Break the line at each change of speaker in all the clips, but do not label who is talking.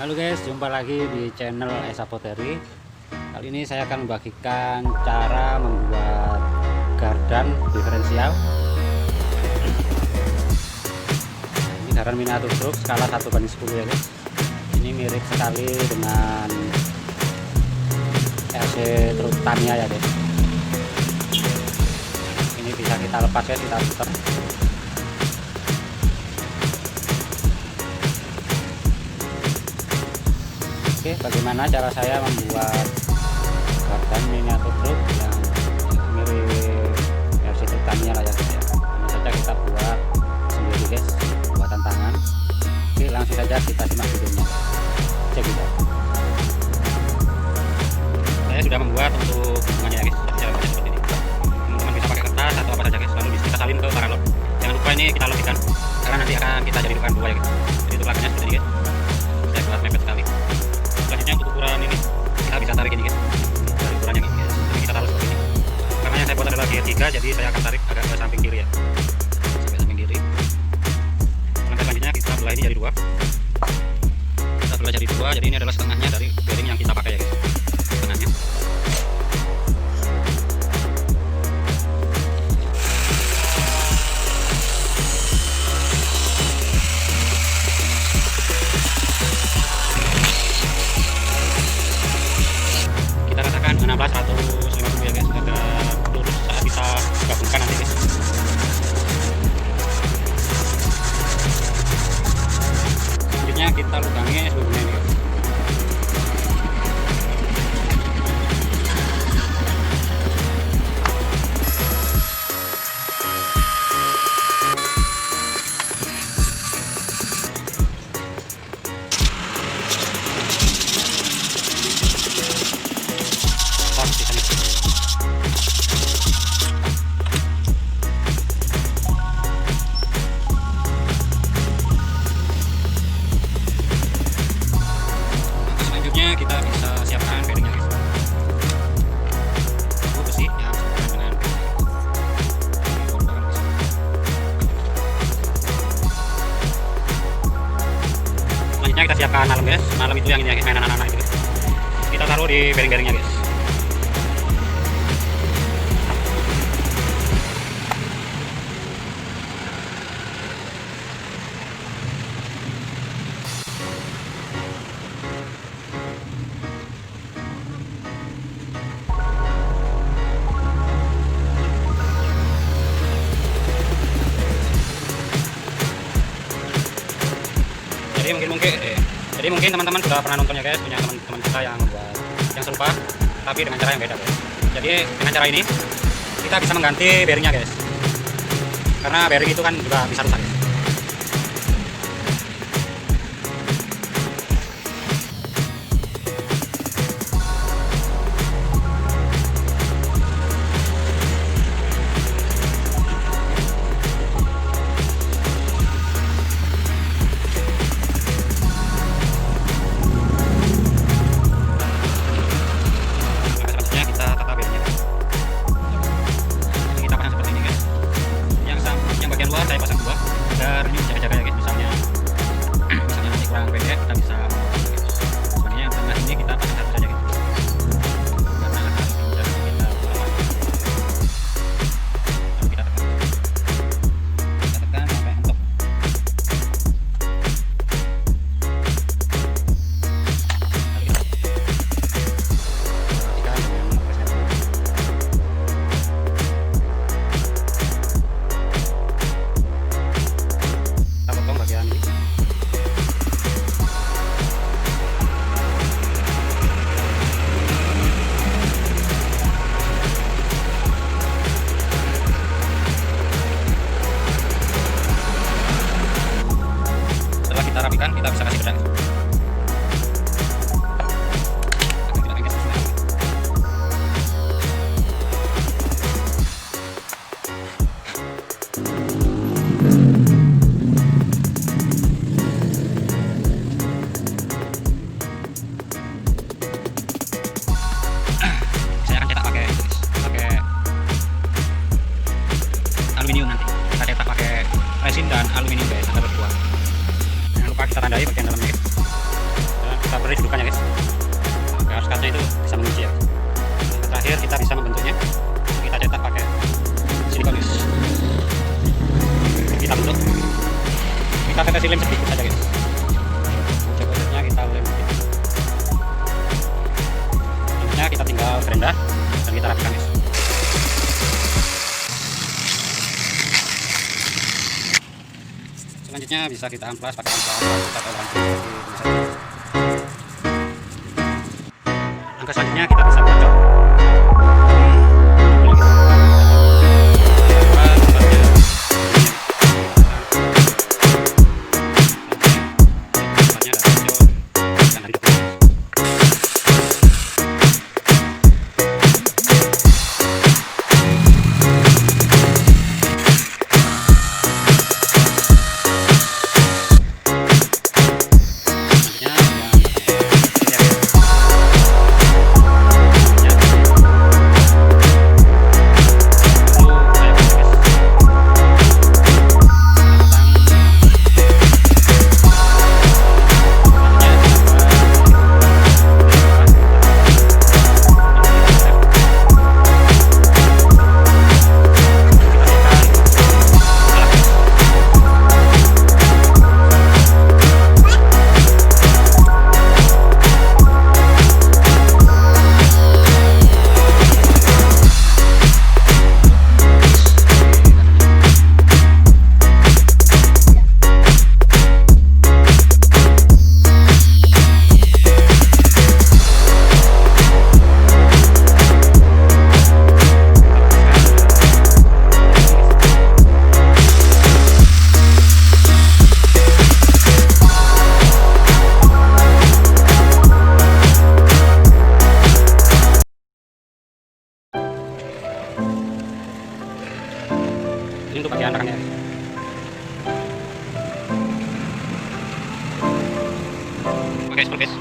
Halo guys, jumpa lagi di channel Esapoteri. Kali ini saya akan membagikan cara membuat gardan diferensial. Ini gardan miniatur truk skala 1/10 ya guys. Ini mirip sekali dengan RC truk Tamiya ya guys. Ini bisa kita lepas ya, kita putar. Oke, bagaimana cara saya membuat gardan miniatur truk yang mirip versi truk Tamiya lah ya guys ya. Ini saja kita buat sendiri guys, buatan tangan. Oke, langsung saja kita simak videonya. Cek kita. Saya sudah membuat untuk hubungannya ya guys. Cara kerja seperti ini. Teman-teman bisa pakai kertas atau apa saja guys. Lalu kita salin ke paralon. Jangan lupa ini kita lebihkan karena nanti akan kita jadikan dua ya guys. Jadi untuk lakukannya seperti ini guys. Saya buat mepet sekali. Selanjutnya untuk ukuran ini kita bisa tarik ini guys, dari ukurannya ini guys. Jadi kita taruh seperti ini. Karena yang saya buat adalah gear 3, jadi saya akan tarik agak ke samping kiri ya, sampai samping kiri. Langkah selanjutnya kita belah ini jadi dua. Kita belah jadi dua, jadi ini adalah setengahnya dari bearing yang kita pakai ya guys, setengahnya. Ratakan 16/150 ya guys, agak lurus saat kita gabungkan nanti guys. Selanjutnya kita lubangi sebelumnya ini guys. Kita bisa siapkan bearingnya guys. Itu besi yang sesuai dengan bongkar guys. Selanjutnya kita siapkan malam guys. Malam itu yang ini ya guys, mainan anak-anak itu guys. Kita taruh di bearing-bearingnya guys. Jadi mungkin teman-teman sudah pernah nonton ya guys, punya teman-teman kita yang membuat yang serupa tapi dengan cara yang beda guys. Jadi dengan cara ini kita bisa mengganti bearingnya guys, karena bearing itu kan juga bisa rusak guys. Saya pasang dua, kasih lem sedikit aja guys. Ujung-ujungnya kita lem sedikit. Lemnya kita tinggal rendah dan kita rapikan guys. Selanjutnya bisa kita amplas pakai amplas atau ranting seperti ini. Langkah selanjutnya kita bisa bocor. Ini untuk bagian belakangnya. Oke, seperti itu.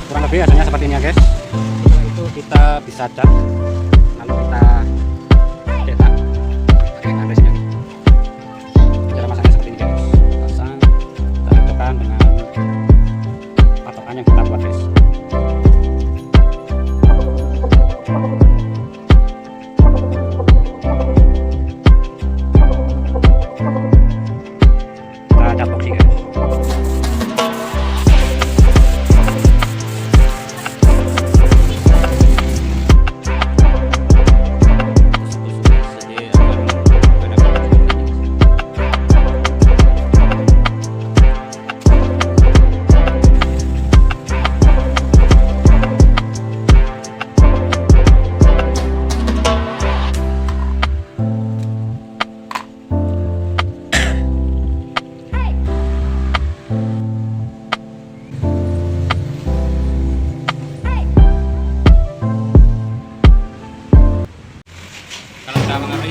Kurang lebih hasilnya seperti ini ya guys. Setelah itu kita bisa cat, lalu kita cetak dengan resin. Cara masangnya seperti ini guys. Pasang, kita cocokkan dengan patokan yang kita buat guys. Kita cat boxing guys.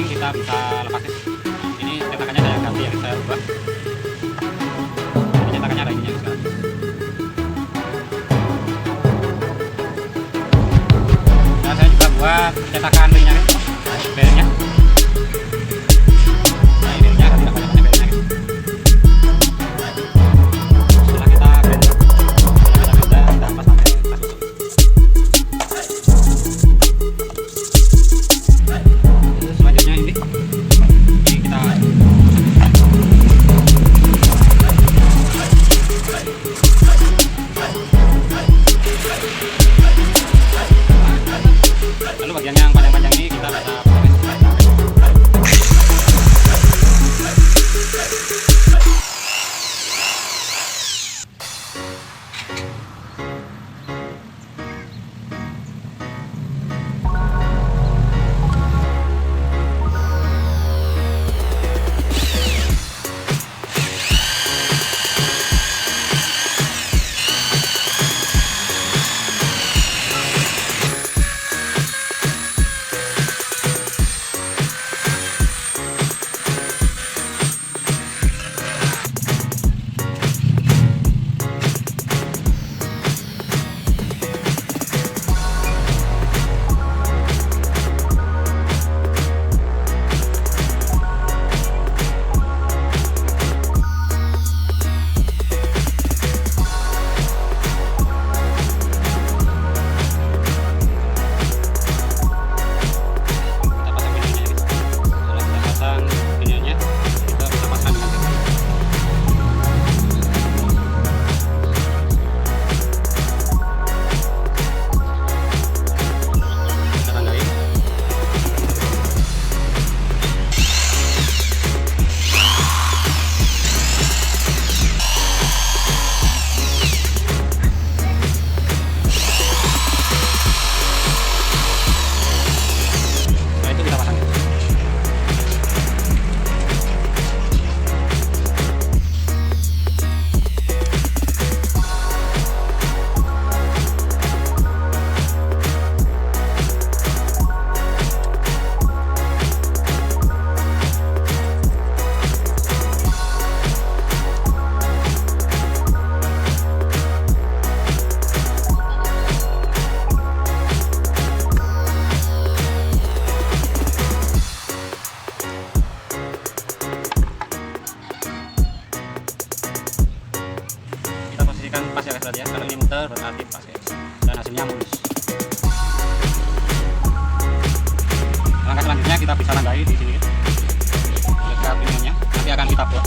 Kita bisa lepas guys. Ini cetakannya saya ganti yang saya ubah. Ini cetakannya ada ininya guys. Nah, saya juga buat cetakan ringnya guys. Belnya. Nah, ini ringnya tidak banyak-banyak belnya guys. Setelah kita bend, kita ampas sampai pas utuh. Selanjutnya ini kita lalu bagian yang panjang-panjang ini kita bisa kita bisa tandai di sini dekat ininya, nanti akan kita buat.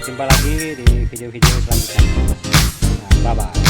Jumpa lagi di video-video selanjutnya. Nah, bye bye.